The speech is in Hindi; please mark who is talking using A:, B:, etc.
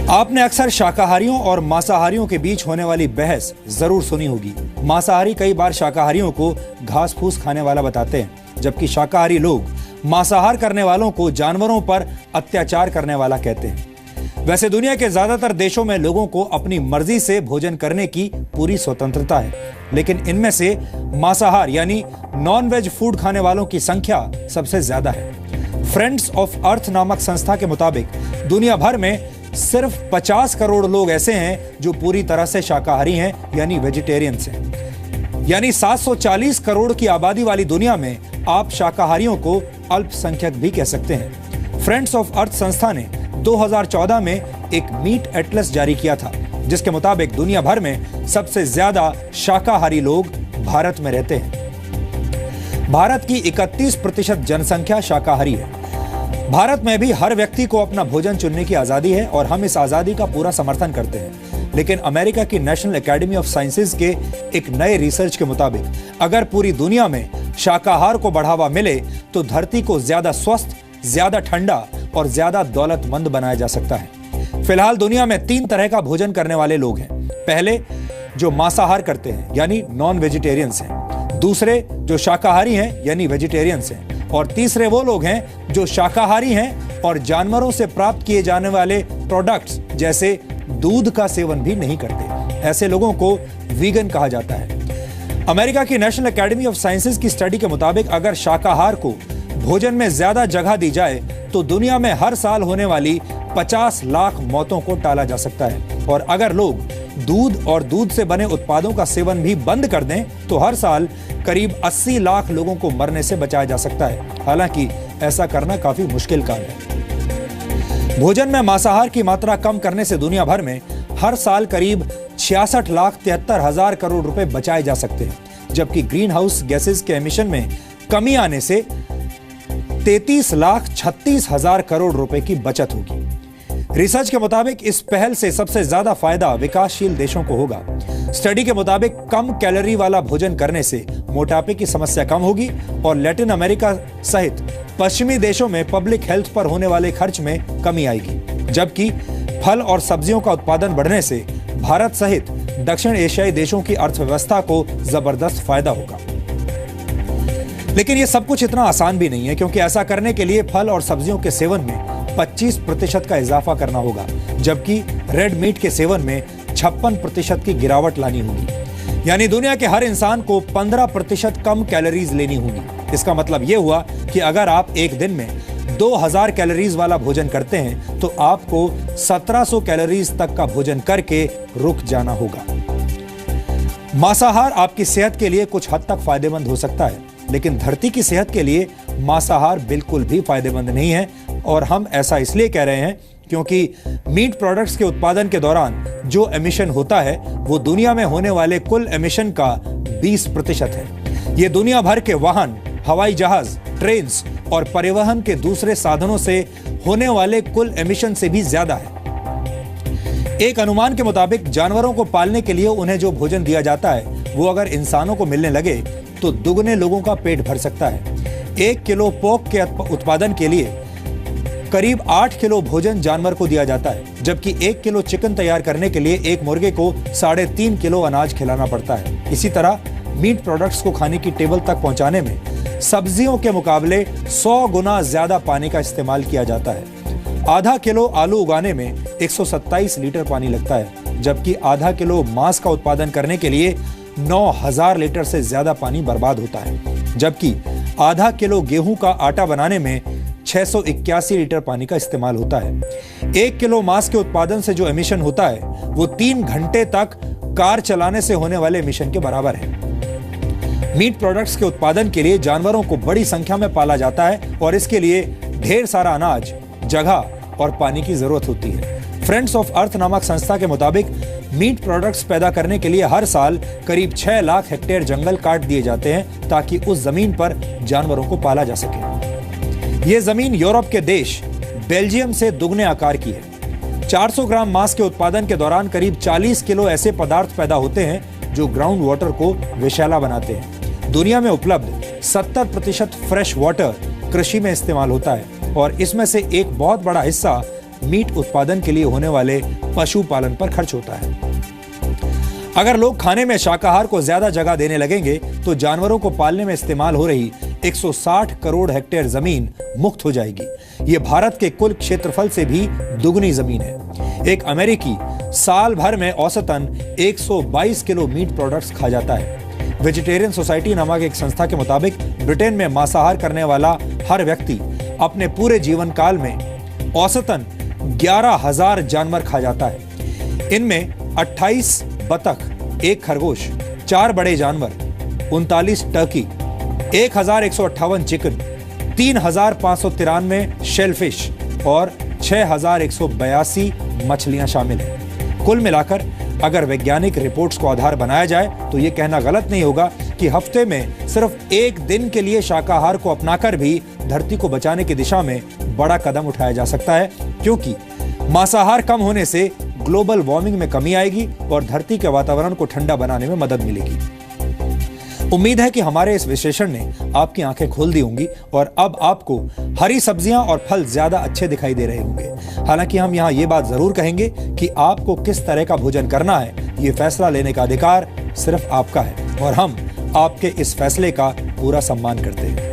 A: आपने अक्सर शाकाहारियों और मांसाहारियों के बीच होने वाली बहस जरूर सुनी होगी। मांसाहारी कई बार शाकाहारियों को घास फूस खाने वाला बताते हैं, जबकि शाकाहारी लोग मांसाहार करने वालों को जानवरों पर अत्याचार करने वाला कहते हैं। वैसे दुनिया के ज्यादातर देशों में लोगों को अपनी मर्जी से भोजन करने की पूरी स्वतंत्रता है, लेकिन इनमें से मांसाहार यानी नॉन वेज फूड खाने वालों की संख्या सबसे ज्यादा है। फ्रेंड्स ऑफ अर्थ नामक संस्था के मुताबिक दुनिया भर में सिर्फ 50 करोड़ लोग ऐसे हैं जो पूरी तरह से शाकाहारी हैं यानी वेजिटेरियंस हैं। यानी 740 करोड़ की आबादी वाली दुनिया में आप शाकाहारियों को अल्पसंख्यक भी कह सकते हैं। फ्रेंड्स ऑफ अर्थ संस्था ने 2014 में एक मीट एटलस जारी किया था, जिसके मुताबिक दुनिया भर में सबसे ज्यादा शाकाहारी लोग भारत में रहते हैं। भारत की 31% जनसंख्या शाकाहारी है। भारत में भी हर व्यक्ति को अपना भोजन चुनने की आजादी है और हम इस आजादी का पूरा समर्थन करते हैं। लेकिन अमेरिका की नेशनल एकेडमी ऑफ साइंसेज के एक नए रिसर्च के मुताबिक अगर पूरी दुनिया में शाकाहार को बढ़ावा मिले तो धरती को ज्यादा स्वस्थ, ज्यादा ठंडा और ज्यादा दौलतमंद बनाया जा सकता है। फिलहाल दुनिया में 3 तरह का भोजन करने वाले लोग हैं। पहले जो मांसाहार करते हैं यानी नॉन वेजिटेरियंस हैं, दूसरे जो शाकाहारी हैं यानी वेजिटेरियंस हैं, और तीसरे वो लोग हैं जो शाकाहारी हैं और जानवरों से प्राप्त किए जाने वाले प्रोडक्ट्स जैसे दूध का सेवन भी नहीं करते। ऐसे लोगों को वीगन कहा जाता है। अमेरिका की नेशनल एकेडमी ऑफ साइंसेज की स्टडी के मुताबिक अगर शाकाहार को भोजन में ज्यादा जगह दी जाए तो दुनिया में हर साल होने वाली 50 लाख मौतों को टाला जा सकता है। और अगर लोग दूध और दूध से बने उत्पादों का सेवन भी बंद कर दें तो हर साल करीब 80 लाख लोगों को मरने से बचाया जा सकता है। हालांकि ऐसा करना काफी मुश्किल काम है। भोजन में मांसाहार की मात्रा कम करने से दुनिया भर में हर साल करीब 66,73,000 करोड़ रुपए बचाए जा सकते हैं, जबकि ग्रीन हाउस गैसेस के एमिशन में कमी आने से 33,36,000 करोड़ रुपए की बचत होगी। रिसर्च के मुताबिक इस पहल से सबसे ज्यादा फायदा विकासशील देशों को होगा। स्टडी के मुताबिक कम कैलोरी वाला भोजन करने से मोटापे की समस्या कम होगी और लैटिन अमेरिका सहित पश्चिमी देशों में पब्लिक हेल्थ पर होने वाले खर्च में कमी आएगी, जबकि फल और सब्जियों का उत्पादन बढ़ने से भारत सहित दक्षिण एशियाई देशों की अर्थव्यवस्था को जबरदस्त फायदा होगा। लेकिन यह सब कुछ इतना आसान भी नहीं है, क्योंकि ऐसा करने के लिए फल और सब्जियों के सेवन में 25% का इजाफा करना होगा, जबकि रेड मीट के सेवन में 56% की गिरावट लानी होगी। यानी दुनिया के हर इंसान को 15% कम कैलोरीज लेनी होगी। इसका मतलब यह हुआ कि अगर आप एक दिन में 2000 कैलोरीज वाला भोजन करते हैं तो आपको 1700 कैलोरीज तक का भोजन करके रुक जाना होगा। मांसाहार आपकी सेहत के लिए कुछ हद तक फायदेमंद हो सकता है, लेकिन धरती की सेहत के लिए मांसाहार बिल्कुल भी फायदेमंद नहीं है। और हम ऐसा इसलिए कह रहे हैं क्योंकि मीट प्रोडक्ट्स के उत्पादन के दौरान जो एमिशन होता है वो दुनिया में होने वाले कुल एमिशन का 20% है। ये दुनिया भर के वाहन, हवाई जहाज, ट्रेन्स और परिवहन के दूसरे साधनों से होने वाले कुल एमिशन से भी ज्यादा है। एक अनुमान के मुताबिक जानवरों को पालने के लिए उन्हें जो भोजन दिया जाता है वो अगर इंसानों को मिलने लगे तो दुगने लोगों का पेट भर सकता है। 1 किलो पोर्क के उत्पादन के लिए करीब 8 किलो भोजन जानवर को दिया जाता है, जबकि 1 किलो चिकन तैयार करने के लिए एक मुर्गे को 3.5 किलो अनाज खिलाना पड़ता है। इसी तरह मीट प्रोडक्ट्स को खाने की टेबल तक पहुंचाने में सब्जियों के मुकाबले 100 गुना ज्यादा पानी का इस्तेमाल किया जाता है। आधा किलो आलू उगाने में 127 लीटर पानी लगता है, जबकि आधा किलो मांस का उत्पादन करने के लिए 9000 लीटर से ज्यादा पानी बर्बाद होता है, जबकि आधा किलो गेहूं का आटा बनाने में 681 लीटर पानी का इस्तेमाल होता है। 1 किलो मांस के उत्पादन से जो एमिशन होता है वो 3 घंटे तक कार चलाने से होने वाले एमिशन के बराबर है। मीट प्रोडक्ट्स के उत्पादन के लिए जानवरों को बड़ी संख्या में पाला जाता है और इसके लिए ढेर सारा अनाज, जगह और पानी की जरूरत होती है। फ्रेंड्स ऑफ अर्थ नामक संस्था के मुताबिक मीट प्रोडक्ट्स पैदा करने के लिए हर साल करीब 6 लाख हेक्टेयर जंगल काट दिए जाते हैं ताकि उस जमीन पर जानवरों को पाला जा सके। यह जमीन यूरोप के देश बेल्जियम से दुगने आकार की है। 400 ग्राम मांस के उत्पादन के दौरान करीब 40 किलो ऐसे पदार्थ पैदा होते हैं जो ग्राउंड वाटर को विषैला बनाते हैं। दुनिया में उपलब्ध 70% फ्रेश वाटर कृषि में इस्तेमाल होता है और इसमें से एक बहुत बड़ा हिस्सा मीट उत्पादन के लिए होने वाले पशुपालन पर खर्च होता है। अगर लोग खाने में शाकाहार को ज्यादा जगह देने लगेंगे तो जानवरों को पालने में इस्तेमाल हो रही 160 करोड़ हेक्टेयर जमीन मुक्त हो जाएगी। ये भारत के कुल क्षेत्रफल से भी दुगनी जमीन है। एक अमेरिकी साल भर में औसतन 122 किलो मीट प्रोडक्ट्स खा जाता है। वेजिटेरियन सोसाइटी नामक एक संस्था के मुताबिक ब्रिटेन में मांसाहार करने वाला हर व्यक्ति अपने पूरे जीवन काल में औसतन 11,000 जानवर खा जाता है। इनमें 28 बतख, 1 खरगोश, 4 बड़े जानवर, 39 टर्की, 1,158 चिकन, 3,593 शेलफिश और 6,182 मछलियां शामिल हैं। कुल मिलाकर अगर वैज्ञानिक रिपोर्ट्स को आधार बनाया जाए तो यह कहना गलत नहीं होगा कि हफ्ते में सिर्फ एक दिन के लिए शाकाहार को अपनाकर भी धरती को बचाने की दिशा में बड़ा कदम उठाया जा सकता है, क्योंकि मांसाहार कम होने से ग्लोबल वार्मिंग में कमी आएगी और धरती के वातावरण को ठंडा बनाने में मदद मिलेगी। उम्मीद है कि हमारे इस विश्लेषण ने आपकी आंखें खोल दी होंगी और अब आपको हरी सब्जियां और फल ज्यादा अच्छे दिखाई दे रहे होंगे। हालांकि हम यहां ये बात जरूर कहेंगे कि आपको किस तरह का भोजन करना है, ये फैसला लेने का अधिकार सिर्फ आपका है और हम आपके इस फैसले का पूरा सम्मान करते हैं।